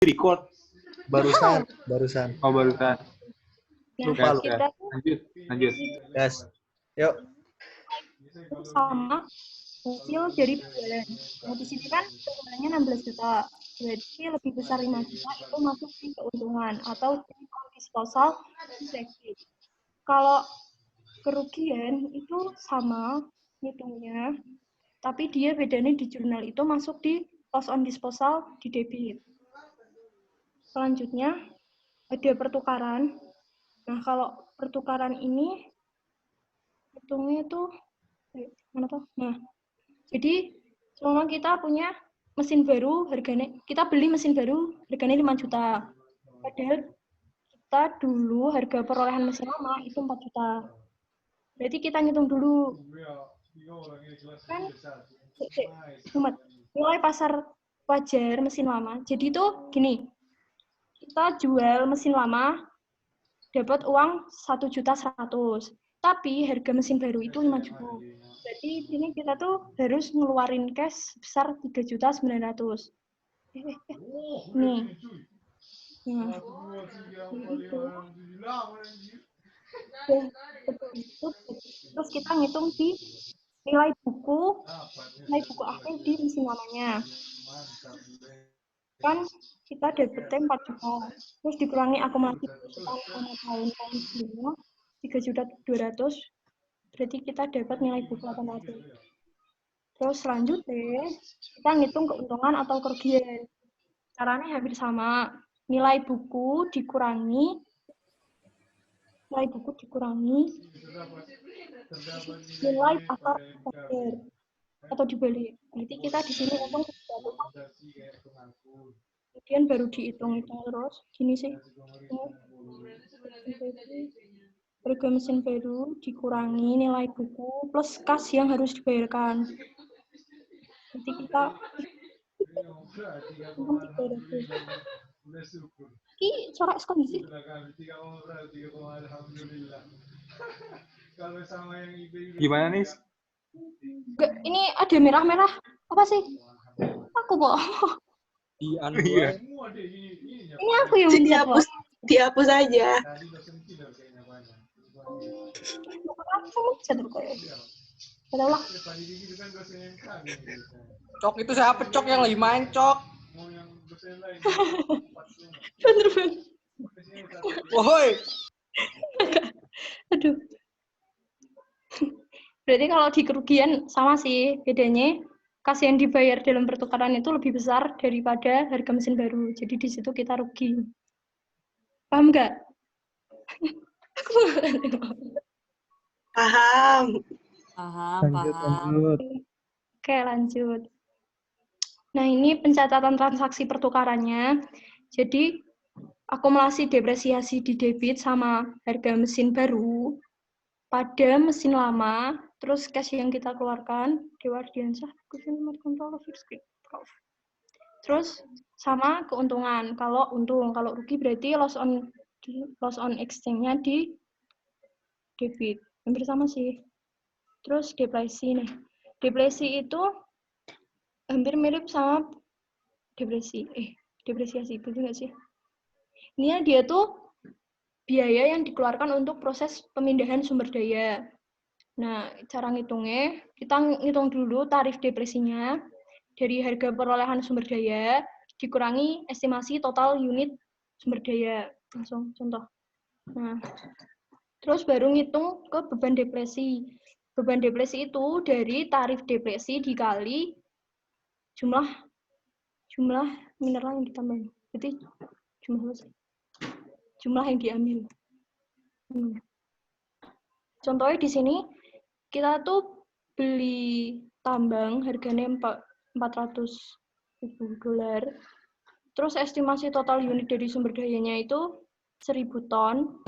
record. Barusan. Oh, barusan. Lupa. Kita Lanjut. Gas. Yuk. sama hasil dari penjualan. Nah, di sini kan keuntungannya 16 juta. Berarti lebih besar 5 juta itu masuk di keuntungan atau di disposal efektif. Kalau kerugian itu sama hitungnya, tapi dia bedanya di jurnal itu masuk di loss on disposal di debit. Selanjutnya ada pertukaran. Nah, kalau pertukaran ini hitungnya itu mana tuh? Nah, jadi selama kita punya mesin baru harganya, kita beli mesin baru harganya 5 juta. Padahal kita dulu harga perolehan mesin lama itu 4 juta. Berarti kita ngitung dulu. Kan nilai pasar wajar mesin lama. Jadi itu gini. Kita jual mesin lama dapat uang 1.100.000. Tapi harga mesin baru itu 5 juta. Berarti ini kita tuh harus ngeluarin cash sebesar 3.900.000. Nih. Nah, itu. Terus kita ngitung di nilai buku akhir di mesin lamanya. Kan kita dapetnya 4 juta. Terus dikurangi akumulasi sama tahun-tahun sebelumnya 3.200.000. Berarti kita dapat nilai buku 800. Terus selanjutnya kita ngitung keuntungan atau kerugian. Caranya hampir sama. Nilai buku dikurangi nilai pasar akhir atau dibalik. Berarti kita di sini untung 300. Kemudian baru dihitung terus. Gini sih. Harga mesin baru dikurangi nilai buku plus kas yang harus dibayarkan. Jadi kita ini corak kondisi. Gimana nih? Ini ada merah-merah. Apa sih? Aku kok. Iya. Ini aku yang Dihapus aja. Cok itu siapa cok yang lagi main cok? Bener. Woi. Aduh. Berarti kalau di kerugian sama sih, bedanya kas yang dibayar dalam pertukaran itu lebih besar daripada harga mesin baru. Jadi di situ kita rugi. Paham nggak? Paham. Lanjut. Oke, lanjut. Nah, ini pencatatan transaksi pertukarannya. Jadi, akumulasi depresiasi di debit sama harga mesin baru pada mesin lama, terus cash yang kita keluarkan, terus sama keuntungan. Kalau untung, kalau rugi berarti loss on exchange-nya di debit. Hampir sama sih. Terus depresi nih. Depresi itu hampir mirip sama depresiasi, betul nggak sih? Ini dia tuh biaya yang dikeluarkan untuk proses pemindahan sumber daya. Nah, cara ngitungnya, kita ngitung dulu tarif depresinya dari harga perolehan sumber daya dikurangi estimasi total unit sumber daya. Langsung contoh. Nah, terus baru ngitung ke beban depresi. Beban depresi itu dari tarif depresi dikali jumlah mineral yang ditambah. Jadi jumlah yang diambil. Contohnya di sini kita tuh beli tambang harganya $400.000. Terus estimasi total unit dari sumber dayanya itu 1.000 ton.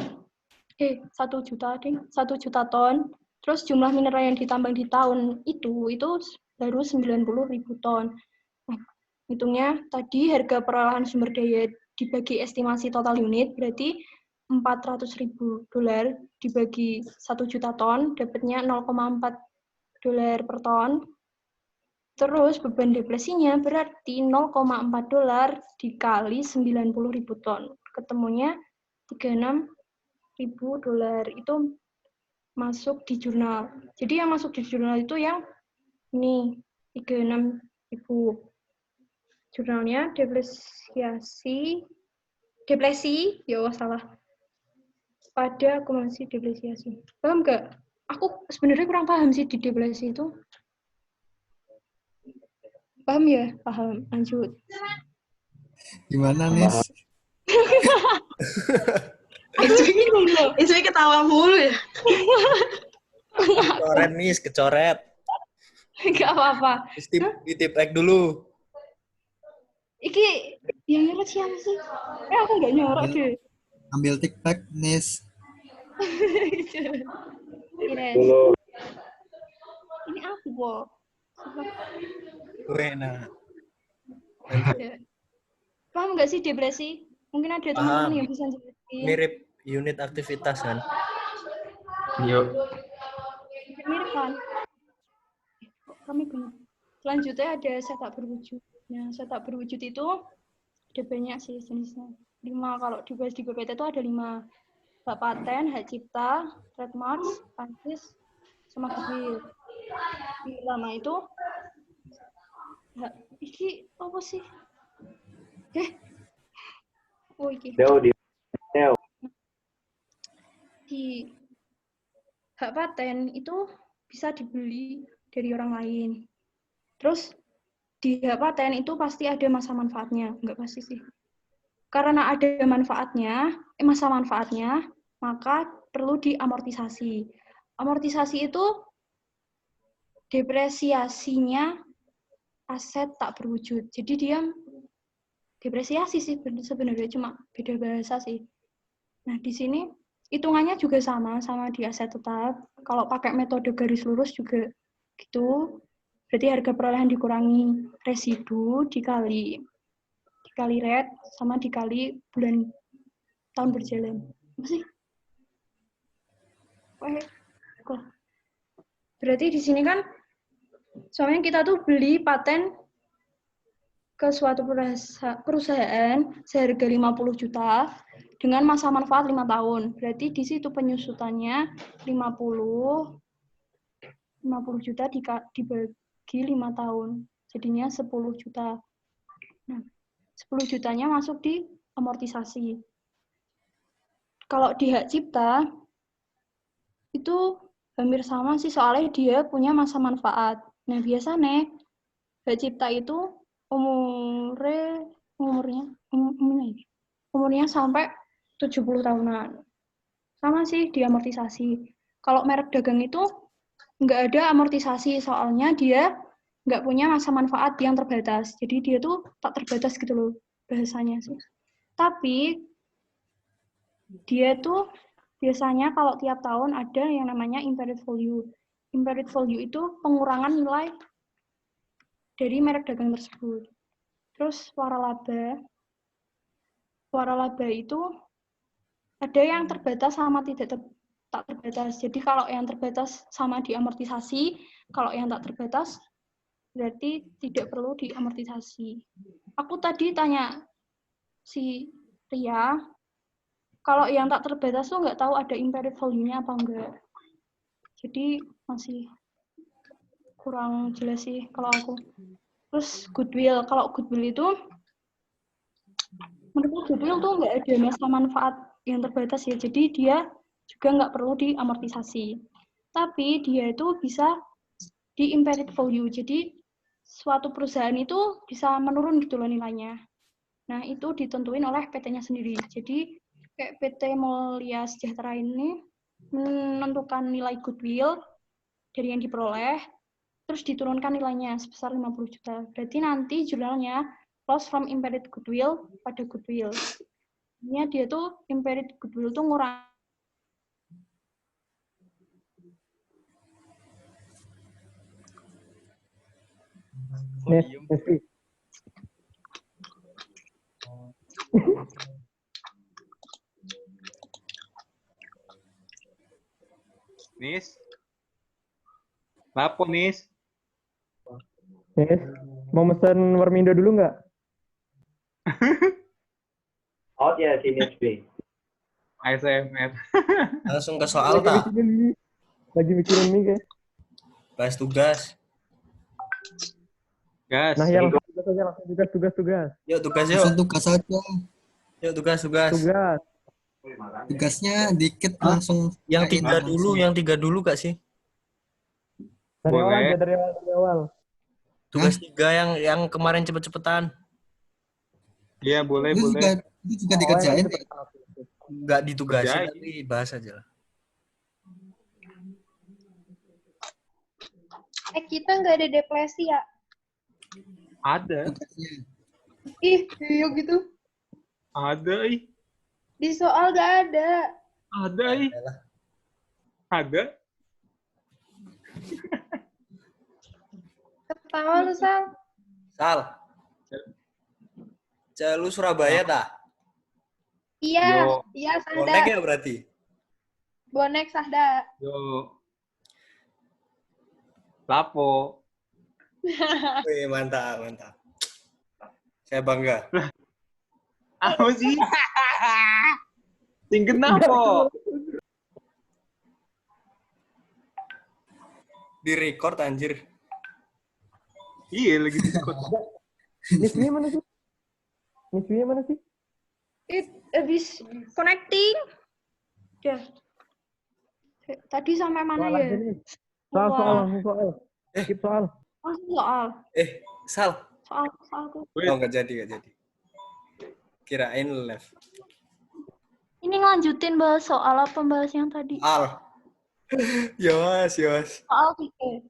1 juta ton. Terus jumlah mineral yang ditambang di tahun itu baru 90.000 ton. Nah, hitungnya tadi harga perolehan sumber daya dibagi estimasi total unit berarti $400.000 dibagi 1 juta ton dapatnya $0,4 per ton. Terus beban depresinya berarti 0,4 dolar dikali 90.000 ton. Ketemunya 36.000 dolar. Itu masuk di jurnal. Jadi yang masuk di jurnal itu yang ini 36.000. Jurnalnya depresi, ya Allah salah. Pada akumulasi depresiasi. Paham nggak? Aku sebenarnya kurang paham sih di depresi itu. Paham ya? Paham. Lanjut. Gimana, Nis? Ismi ketawa mulu ya. Kecoret nih, kecoret. Nggak apa-apa. Ditip like dulu. Iki yang nyorot siapa sih? Aku nggak nyorot deh. Ambil tiktok, Nis. Ines. Ini aku, Bo. Gue nah. Ya. Paham nggak sih depresi? Mungkin ada teman-teman yang bisa jelasin. Mirip unit aktivitas kan? Yuk. Mirip kan? Kami benar. Selanjutnya ada setup berwujud. Nah, setup berwujud itu ada banyak sih jenisnya. 5 kalau dibahas di BPT itu ada 5. Hak paten, hak cipta, trademark, prancis, sama goodwill. Di lama itu iki apa sih? Oh iki. Di hak paten itu bisa dibeli dari orang lain. Terus di hak paten itu pasti ada masa manfaatnya, enggak pasti sih. Karena ada masa manfaatnya, maka perlu diamortisasi. Amortisasi itu depresiasinya aset tak berwujud. Jadi dia depresiasi sih sebenarnya, cuma beda bahasa sih. Nah, di sini hitungannya juga sama di aset tetap. Kalau pakai metode garis lurus juga gitu. Berarti harga perolehan dikurangi residu dikali rate sama dikali bulan tahun berjalan. Apa sih? Berarti di sini kan soalnya kita tuh beli paten ke suatu perusahaan seharga 50 juta dengan masa manfaat 5 tahun. Berarti di situ penyusutannya 50 juta dibagi 5 tahun. Jadinya 10 juta. Nah, 10 jutanya masuk di amortisasi. Kalau di hak cipta, itu hampir sama sih, soalnya dia punya masa manfaat. Nah, biasanya hak cipta itu umurnya sampai 70 tahunan. Sama sih di amortisasi. Kalau merek dagang itu nggak ada amortisasi, soalnya dia nggak punya masa manfaat yang terbatas. Jadi dia tuh tak terbatas gitu loh bahasanya sih. Tapi dia tuh biasanya kalau tiap tahun ada yang namanya imputed value. Imputed value itu pengurangan nilai dari merek dagang tersebut. Terus waralaba itu ada yang terbatas sama tak terbatas. Jadi kalau yang terbatas sama diamortisasi, kalau yang tak terbatas berarti tidak perlu diamortisasi. Aku tadi tanya si Ria, kalau yang tak terbatas tuh nggak tahu ada imputed value-nya apa enggak. Jadi masih kurang jelas sih kalau aku. Terus goodwill, kalau goodwill itu menurut goodwill tuh nggak ada masa manfaat yang terbatas ya, jadi dia juga nggak perlu diamortisasi. Tapi dia itu bisa di imputed value, jadi suatu perusahaan itu bisa menurun gitu loh nilainya. Nah, itu ditentuin oleh PT-nya sendiri. Jadi kayak PT Mulia Sejahtera ini menentukan nilai goodwill dari yang diperoleh, terus diturunkan nilainya sebesar 50 juta. Berarti nanti jurnalnya loss from embedded goodwill pada goodwill. Ini dia tuh embedded goodwill tuh ngurang. Nis? Lapo, Nis? Nis, mau mesen Warmindo dulu nggak? Out ya sini B. ASMR. Langsung ke soal tak? Lagi mikirin nih kayak. Bahas tugas. Gas. Nah, ya langsung tugas aja, langsung tugas. Yuk tugas yuk. Langsung tugas aja. Yuk tugas. Tugas. Tugasnya dikit langsung. Yang tiga langsung. dulu Kak sih. Dari awal Boleh. aja, dari awal. Tugas 3 yang kemarin cepet-cepetan. Iya, boleh. Itu juga dikerjain. Ya? Nggak ditugasin Kerjain. tapi bahas aja lah. Kita nggak ada depresi ya? Ada. Tugasnya. Ih, iya gitu. Ada, ih. Di soal nggak ada. Ada, ih. Ada. Ketawa lu, Sal. Sal. Lu Surabaya tak? Iya, Yo. iya Bonek Sahda. ya berarti? Bonek Sahda. Yo. Lapo. Wih, mantap. Saya bangga. Apa sih? Sing kenapa? Di record anjir. Iya, lagi Discord. Niswi mana sih? Habis connecting. Udah. Tadi sampai mana Soal ya? aja nih. Langsung soal. Skip soal. Langsung soal. Sal. Soal tuh. Oh, nggak jadi. Kirain live. Ini ngelanjutin bahas soal apa bahas yang tadi? Al. Yos. Soal 3.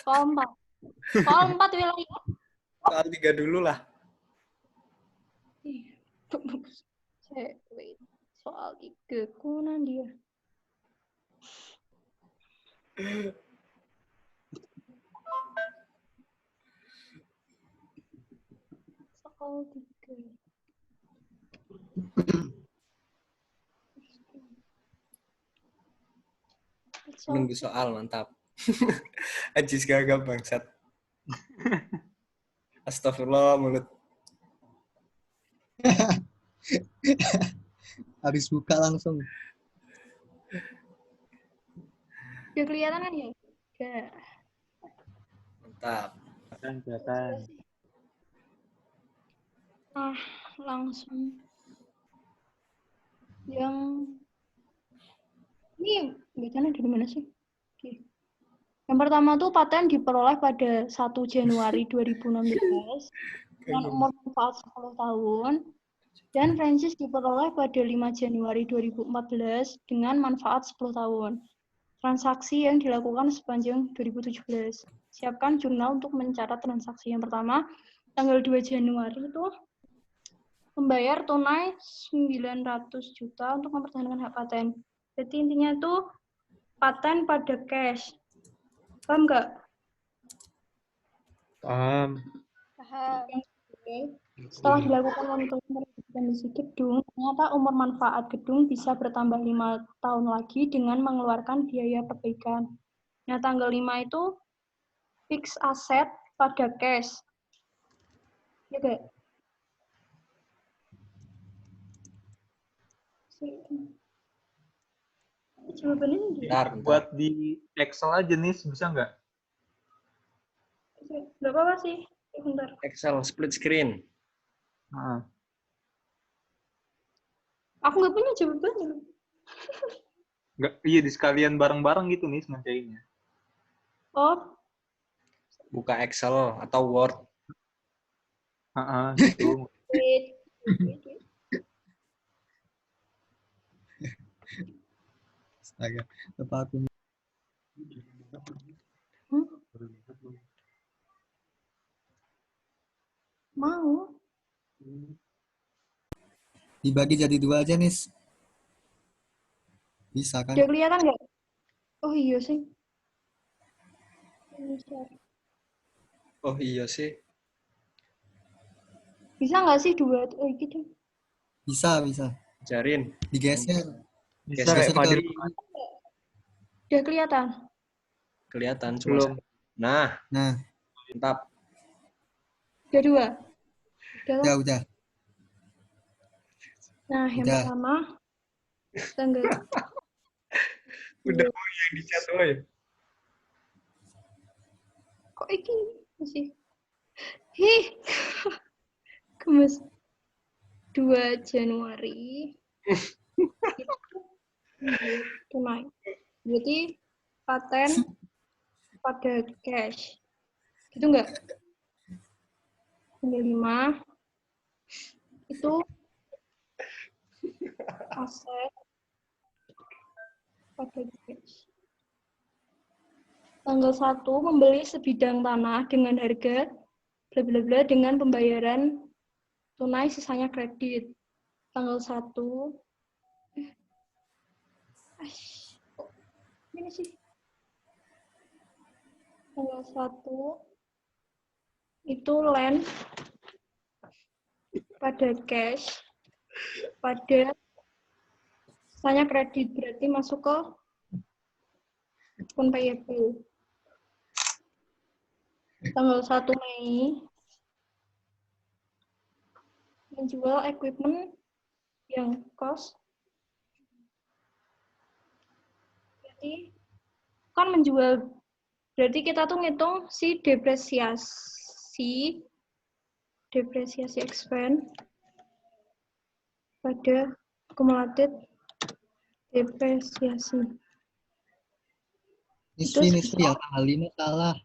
Soal 4. Soal 4 wilayah. Soal 3 dulu lah. Wait. Soal 3. Kunan dia. Soal 3. Nunggu soal, mantap. Ajis gagap bangsat. Astagfirullah mulut. Habis buka langsung. Udah kelihatan kan ya? Udah. Mantap. Kelihatan. Langsung. Yang ini bacanya dari mana sih? Oke. Yang pertama tuh paten diperoleh pada 1 Januari 2016 dengan umur manfaat 10 tahun. Dan franchise diperoleh pada 5 Januari 2014 dengan manfaat 10 tahun. Transaksi yang dilakukan sepanjang 2017. Siapkan jurnal untuk mencatat transaksi. Yang pertama, tanggal 2 Januari itu membayar tunai 900 juta untuk mempertahankan hak paten. Jadi intinya tuh paten pada cash. Paham nggak? Paham. Setelah dilakukan monitoring kondisi gedung, ternyata umur manfaat gedung bisa bertambah 5 tahun lagi dengan mengeluarkan biaya perbaikan. Nah, tanggal 5 itu fix aset pada cash. Ya, nggak? Jawabannya dia. Bentar. Buat di Excel aja nih, bisa nggak? Nggak apa-apa sih. Bentar. Excel split screen. Nah. Aku nggak punya jawabannya. Nggak, iya di sekalian bareng-bareng gitu nih ngerjainnya. Oh, Buka Excel atau Word. Gitu. wait. Astaga, lupa aku. Mau. Dibagi jadi 2 aja, Nis. Bisa kan? Udah kelihatan nggak? Oh iya sih. Oh iya sih. Bisa nggak sih 2? Oh gitu. Bisa. Ajarin. Digeser. Bisa Geser kayak ke Fadil. Udah kelihatan. Kelihatan cuma. Belum. Nah, Nah, mantap. Udah 2. Udah lah. Udah. Nah, yang Udah. pertama tanggal Udah yang di chat woy. kok iki masih Gemes 2 Januari itu tunai. Berarti paten pada cash. Gitu enggak? Tanggal 5 itu aset pada cash. Tanggal 1 membeli sebidang tanah dengan harga bla bla bla dengan pembayaran tunai sisanya kredit. Tanggal 1 ini sih. Tanggal 1 itu land pada cash pada sisanya kredit, berarti masuk ke akun payable. Tanggal 1 Mei menjual equipment yang cost, berarti kan menjual, berarti kita tuh ngitung si depresiasi expense pada accumulated depresiasi. Niswi yang tanggal 5 salah.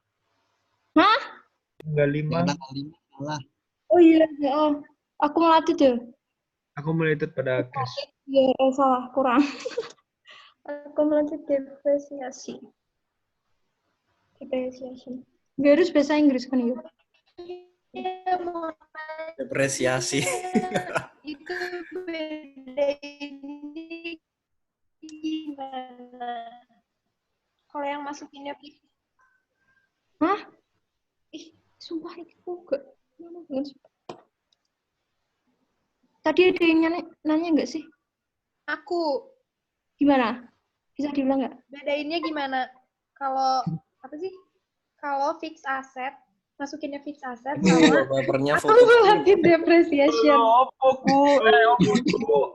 Hah? Tanggal 5. Yang tanggal 5 salah. Oh iya, accumulated ya? Accumulated pada cash. Iya, salah, kurang. Accumulated depresiasi. Nggak harus bahasa Inggris kan ya? Depresiasi. Itu beda ini gimana? Kalau yang masukinnya Hah? Sumpah itu enggak. Tadi ada yang nanya nggak sih? aku Gimana? Bisa diulang nggak? bedainnya gimana? Kalau apa sih? Kalau fix asset, masukinnya fix asset sama Wallpapernya foto. Accumulated depreciation.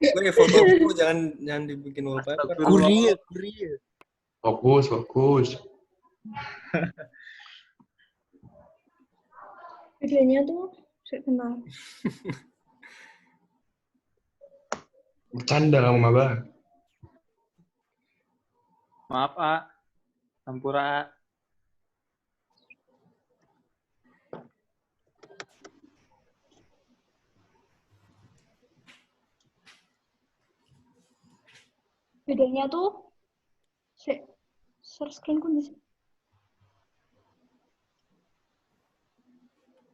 Gue fotoku jangan dibikin wallpaper. Kurir. Fokus. Bedanya tuh saya kenal. Bercanda kamu maba. Maaf, A. Sampura. Bedanya tuh share screen ku bisa.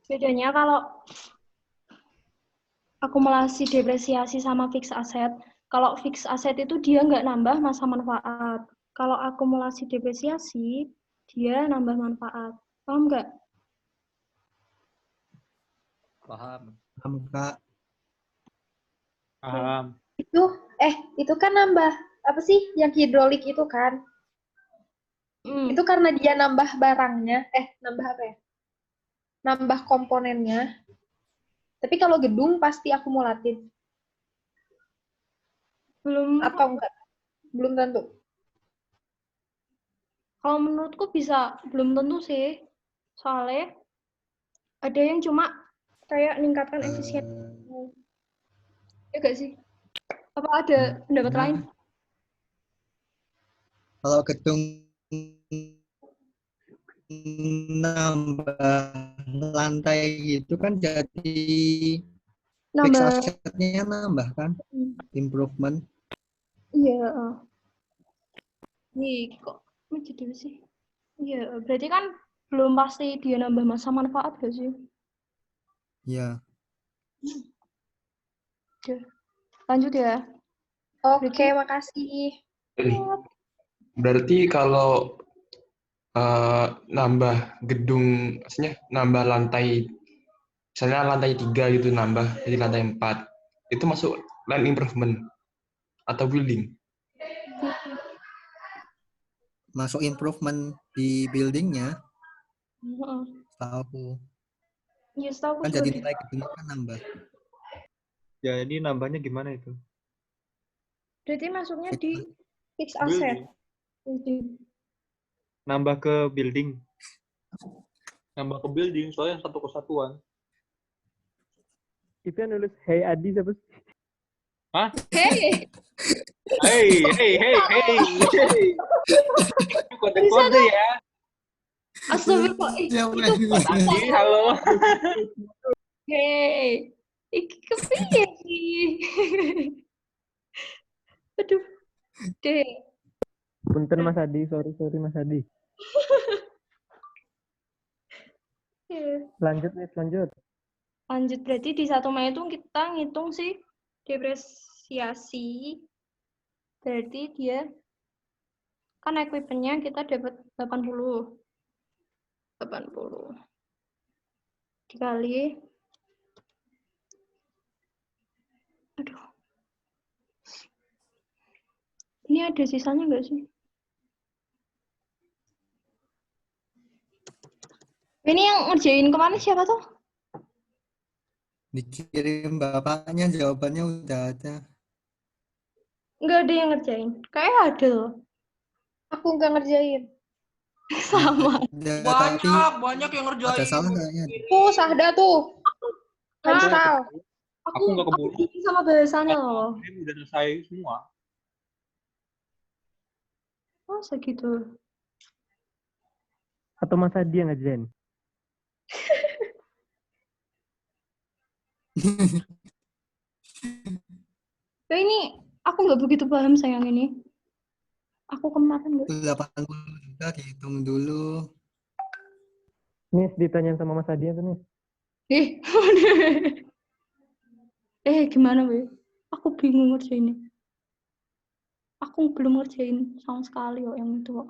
Bedanya kalau akumulasi depresiasi sama fix aset, kalau fix aset itu dia nggak nambah masa manfaat. Kalau akumulasi depresiasi, dia nambah manfaat. Paham nggak? Paham. Paham, Kak. Paham. itu kan nambah apa sih yang hidrolik itu kan? Itu karena dia nambah barangnya, nambah apa ya? Nambah komponennya. Tapi kalau gedung pasti akumulatif. Belum. Atau enggak? Belum tentu. Kalau menurutku bisa, belum tentu sih. Soalnya ada yang cuma kayak meningkatkan efisiensi. Ya nggak sih? Apa ada pendapat lain? Kalau gedung nambah lantai gitu kan jadi fix Nambah. asetnya nambah kan? Improvement. Iya. Nih, kok jadi sih? Iya, berarti kan belum pasti dia nambah masa manfaat gak sih? Iya. Oke. Lanjut ya. Oke, makasih. Berarti kalau nambah gedung, maksudnya nambah lantai, misalnya lantai 3 gitu nambah jadi lantai 4, itu masuk land improvement atau building? Masuk improvement di buildingnya. Heeh. Tahu. Ya, setahu Kan aku jadi juga nilai gedungnya kan nambah. Jadi nambahnya gimana itu? berarti masuknya Fix di fixed asset. Building. Nambah ke building. Nambah ke building, soalnya satu kesatuan. Itu yang nulis Hey Adi siapa sih? Hah? Hei, Hey. Kode-kode ya. astagfirullah. Itu Adi, halo. hei. Iki kepiye sih? Aduh. Deh. Punten Mas Adi, sorry Mas Adi. Lanjut nih, lanjut. Lanjut, berarti di 1 Mei itu kita ngitung sih depresiasi. Berarti dia kan equipment-nya kita dapat 80. 80 dikali, aduh, ini ada sisanya nggak sih? Ini yang ngerjain kemarin siapa tuh? Dikirim bapaknya, jawabannya udah ada. Nggak ada yang ngerjain. Kayak ada loh. Aku nggak ngerjain. Sama. Tapi Banyak yang ngerjain. ada salah kayaknya. Tuh, Sahda tuh. Hah? Kristal. Aku nggak keburu. Aku sama bahasanya loh. Ini udah selesai semua. Masa gitu? Atau Mas Adi yang ngerjain? Kayak ini aku nggak begitu paham sayang ini. Aku kemarin nggak. 80 juta dihitung dulu. Nis, ditanyain sama Mas Adi apa nih? Gimana, Be? Aku bingung ngerjainnya. Aku belum ngerjain sama sekali kok yang itu kok.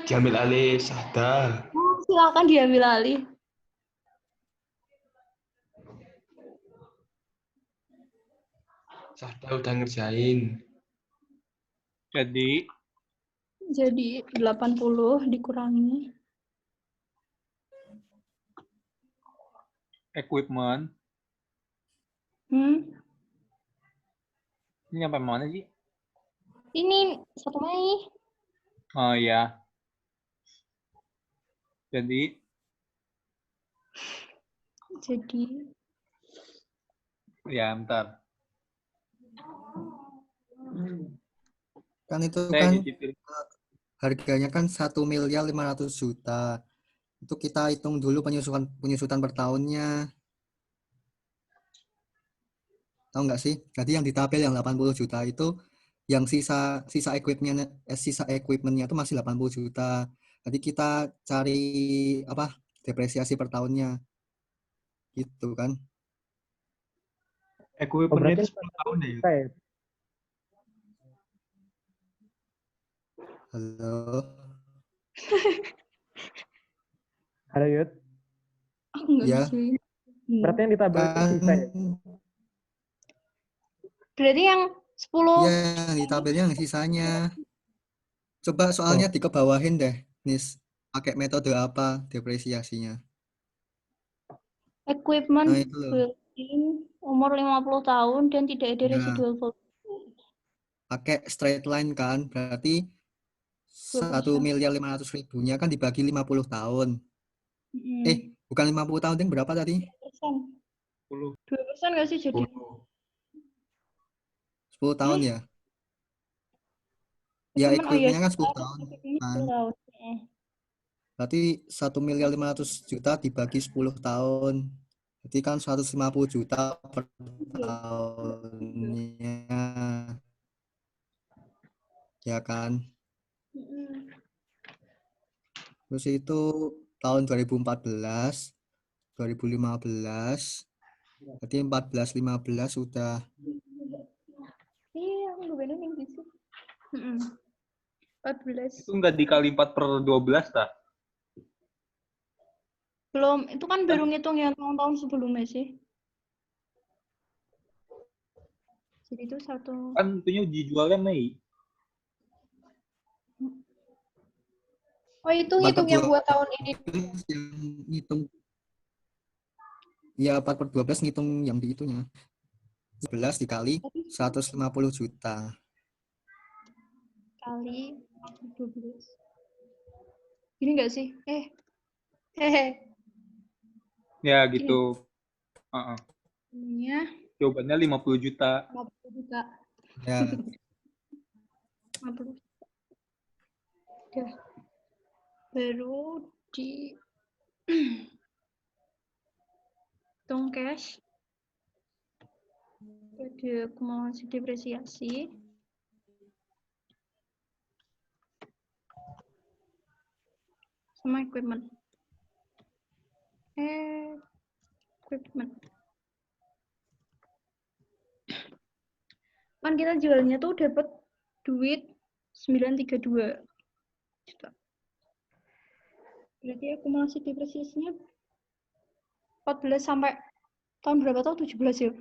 Diambil alih Sahda. Silakan diambil alih. Sahda udah ngerjain. Jadi 80 dikurangi equipment. Ini sampai mana sih? Ini 1 Mei. Oh iya. Jadi ya bentar. Kan itu Saya kan cicipin. harganya kan 1.500.000.000. Itu kita hitung dulu penyusutan per tahunnya. Tahu nggak sih? Jadi yang di tabel yang 80 juta itu yang sisa equipment-nya itu masih 80 juta. Jadi kita cari apa? Depresiasi per tahunnya. Gitu kan. Equipment itu berarti 10 tahun ya. Saya. Halo. Halo Yud. Aku nggak Ya. bisa. Berarti yang di tabel itu Kan, sisa ya? Berarti yang 10. ya di tabelnya yang sisanya. Coba soalnya dikebawahin deh, Nis. Pakai metode apa depresiasinya? Equipment Nah, itu loh. building umur 50 tahun dan tidak ada Nah. residual value. Pakai straight line kan, berarti 1.500.000.000-nya kan dibagi 50 tahun. Bukan 50 tahun, yang berapa tadi? 2% nggak sih jadi? 10 tahun ya? Ya, equipment-nya kan 10 tahun. Kan. Berarti 1.500.000.000 dibagi 10 tahun. Jadi kan 150 juta per tahunnya. Ya kan? Terus itu tahun 2014, 2015, berarti 14-15 sudah. Iya, aku nggak bener yang gitu. 14. Itu nggak dikali 4/12 dah. Belum, itu kan baru ngitung yang tahun-tahun sebelumnya sih. Jadi itu satu. Kan tentunya uji jualnya Mei. Oh, itu ngitung yang buat tahun ini. Yang ngitung Ya 4/12 ngitung yang di itunya. 11 dikali 150 juta. Kali 12. Gini nggak sih? Hehe. Ya gitu. Ininya Jawabannya 50 juta. 50 juta. Ya. 50. Udah. Baru di hitung cash. Ada akumulasi depresiasi. Sama equipment. Equipment. Kan kita jualnya tuh dapat duit 932 juta. Berarti akumulasi depresiasinya 14 sampai tahun berapa tuh? 17 ya?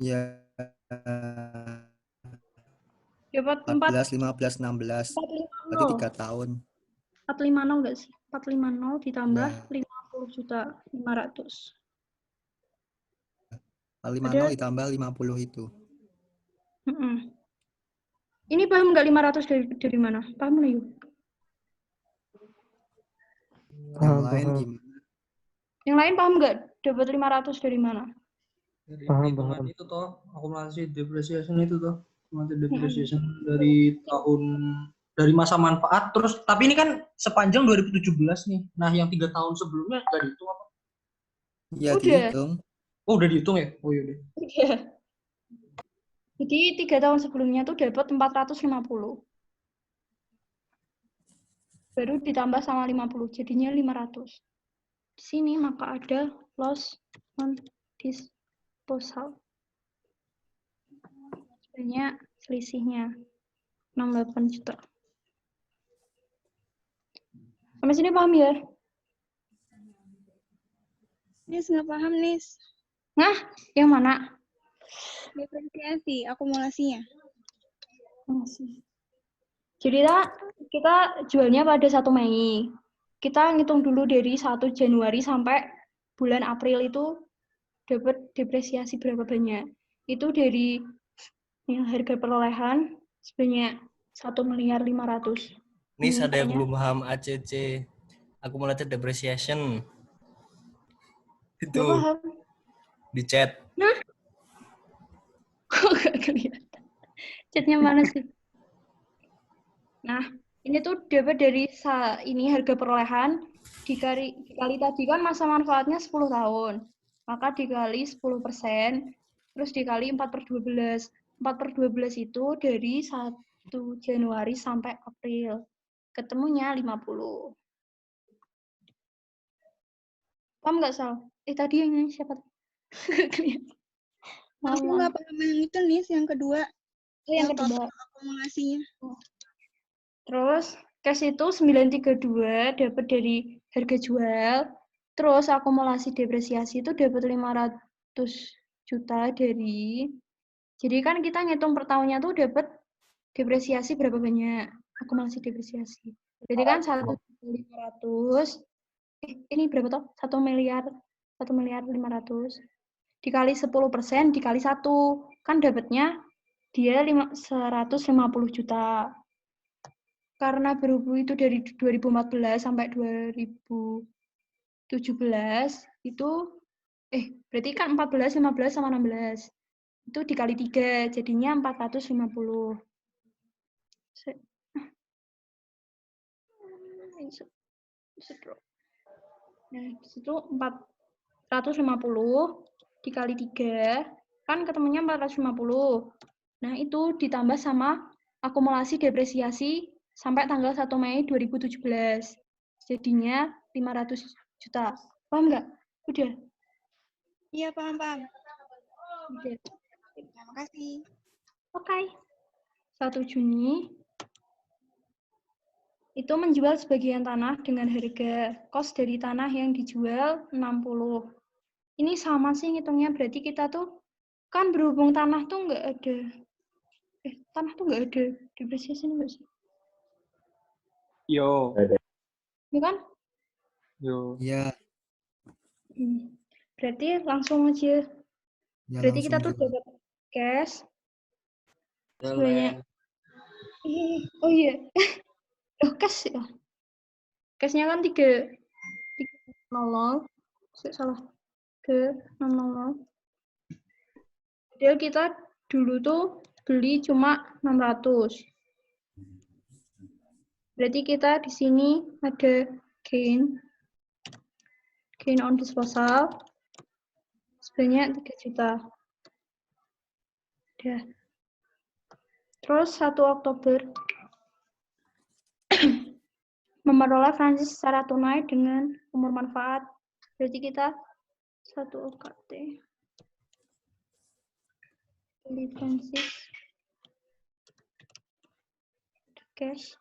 Ya. Dapat 14, 15, 16. 450. Berarti 3 tahun. 450 enggak sih? 450 ditambah Ya. 50 juta 500. 450 ditambah 50 itu. Ini paham nggak 500 dari mana? Paham nggak yuk? Yang lain gimana? Yang lain paham nggak dapat 500 dari mana? Dari Paham, hitungan paham. itu toh, akumulasi depreciation itu toh. Akumulasi depreciation dari masa manfaat terus, tapi ini kan sepanjang 2017 nih. Nah, yang 3 tahun sebelumnya nggak dihitung apa? Ya Udah. dihitung. Oh, udah dihitung ya? Oh iya deh. Iya. Jadi 3 tahun sebelumnya tuh dapat 450. Baru ditambah sama 50, jadinya 500. Di sini maka ada loss on disposal. Sebenarnya selisihnya 68 juta. Sampai sini paham ya? Nis nggak paham, Nis. Nah, yang mana? Depresiasi, akumulasinya. Jadi kita jualnya pada 1 Mei. Kita ngitung dulu dari 1 Januari sampai bulan April itu dapat depresiasi berapa banyak. Itu dari yang harga perolehan sebanyak 1.500.000.000. Nis ada yang belum paham ACC, accumulated depreciation. Itu Gak paham. di chat. Nah, kok gak kelihatan? Chatnya mana sih? Nah, ini tuh dapat dari ini harga perolehan dikali tadi kan masa manfaatnya 10 tahun. Maka dikali 10%, terus dikali 4/12. 4/12 itu dari 1 Januari sampai April. Ketemunya 50. Paham nggak, Sal? Tadi yang nyanyi siapa? Aku nggak paham yang itu, Nis, yang kedua. Yang kedua. Akumulasinya. Terus, cash itu 932 dapat dari harga jual. Terus, akumulasi depresiasi itu dapat 500 juta dari... Jadi kan kita ngitung per tahunnya tuh dapat depresiasi berapa banyak. Akumulasi depresiasi. Jadi kan 1.500. Ini berapa toh? 1.500.000. Dikali 10% dikali 1. Kan dapatnya dia 150 juta. Karena berhubung itu dari 2014 sampai 2017 itu berarti kan 14, 15 sama 16. Itu dikali 3 jadinya 450. Nah, disitu 450 dikali 3 kan ketemunya 450. Nah, itu ditambah sama akumulasi depresiasi sampai tanggal 1 Mei 2017. Jadinya 500 juta. Paham nggak? Udah? Iya, paham. Udah. Terima kasih. Oke. 1 Juni itu menjual sebagian tanah dengan harga kos dari tanah yang dijual 60. Ini sama sih ngitungnya, berarti kita tuh kan berhubung tanah tuh nggak ada. Tanah tuh nggak ada depresiasi nggak sih? Yo. Ya kan? Yo. Iya. Berarti langsung aja. Ya Berarti kita langsung tuh coba. dapat cash Ya, sebanyak. Oh iya. Oh, cash ya. Cashnya kan 300. Salah. Ke 600. Padahal kita dulu tuh beli cuma 600. Berarti kita di sini ada gain on disposal sebanyak 3 juta. Udah. Terus 1 Oktober memperoleh franchise secara tunai dengan umur manfaat. Berarti kita 1 OKT. Beli franchise cash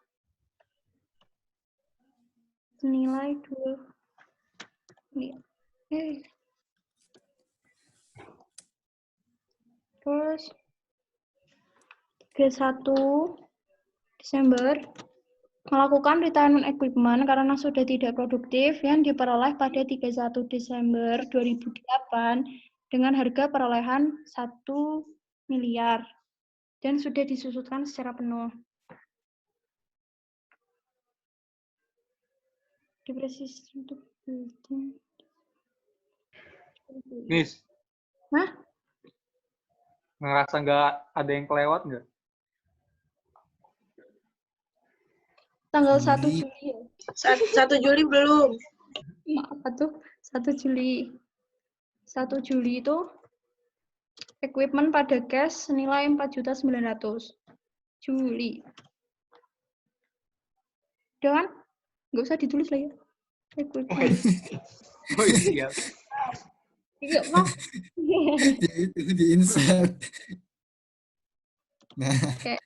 senilai 2. Terus 31 Desember melakukan retirement equipment karena sudah tidak produktif yang diperoleh pada 31 Desember 2008 dengan harga perolehan 1 miliar dan sudah disusutkan secara penuh. Depresiasi untuk building. Nis, Hah? ngerasa nggak ada yang kelewat nggak? Tanggal 1 Juli. Juli ya? 1 Juli belum. Apa tuh? 1 Juli. 1 Juli itu equipment pada cash senilai 4.900.000. Juli. Udah kan? Nggak usah ditulis lah ya. Equipment. Oh iya. Iya, Pak. Itu di insert. Nah, Kayak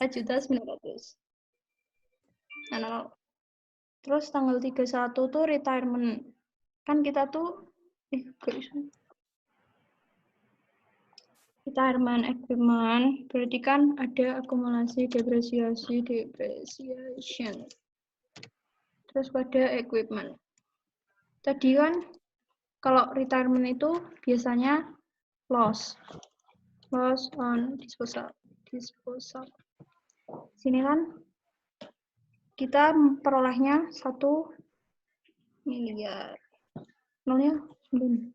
4.900.000. Nah, terus tanggal 31 tuh retirement. Kan kita tuh retirement equipment berarti kan ada akumulasi depresiation. Terus pada equipment. Tadi kan kalau retirement itu biasanya loss on disposal. Sini kan kita perolehnya 1 miliar. Nolnya 9.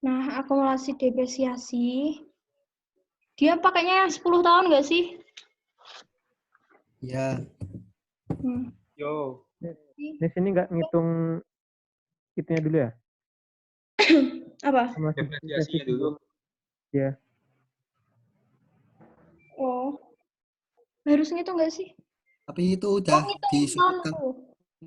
Nah, akumulasi depresiasi dia pakainya yang 10 tahun nggak sih? ya. Yo. Di sini nggak ngitung itunya dulu ya? Apa? Depresiasinya dulu. Ya. Oh. Harus ngitung nggak sih? Tapi itu udah ngitung disusutkan tahun.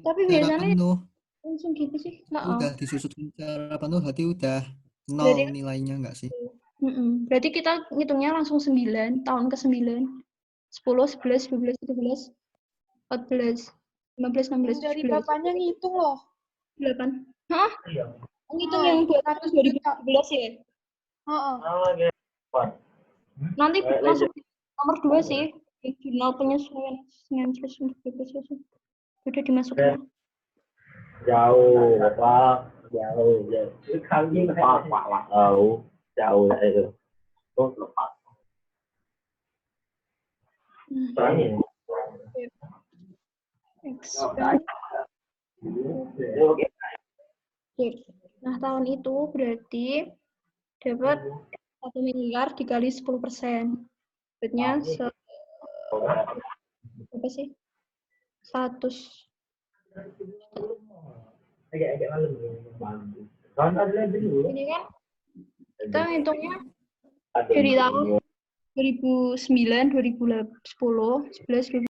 Tapi secara biasanya penuh. langsung gitu sih. Nggak. Udah disusutkan secara penuh, berarti udah Berarti 0 nilainya nggak sih? Berarti kita ngitungnya langsung 9, tahun ke-9. 10, 11, 12, 13, 14, 15, 16, Dari 17. bapaknya ngitung loh. 8. Hah? Ngitung Oh, yang buat 100 2017 ya? Heeh. Nanti masuk nomor 2 sih. Jurnal penyesuaian interest untuk depresiasi. Udah dimasukin. Jauh, Pak. Jauh. Kami Pak lah tahu. Jauh lah itu. Tốt lepas. Nah, tahun itu berarti dapat 1 miliar dikali 10%. Berarti berapa sih? 100. Ini kan kita ngitungnya dari tahun 2009, 2010, 11,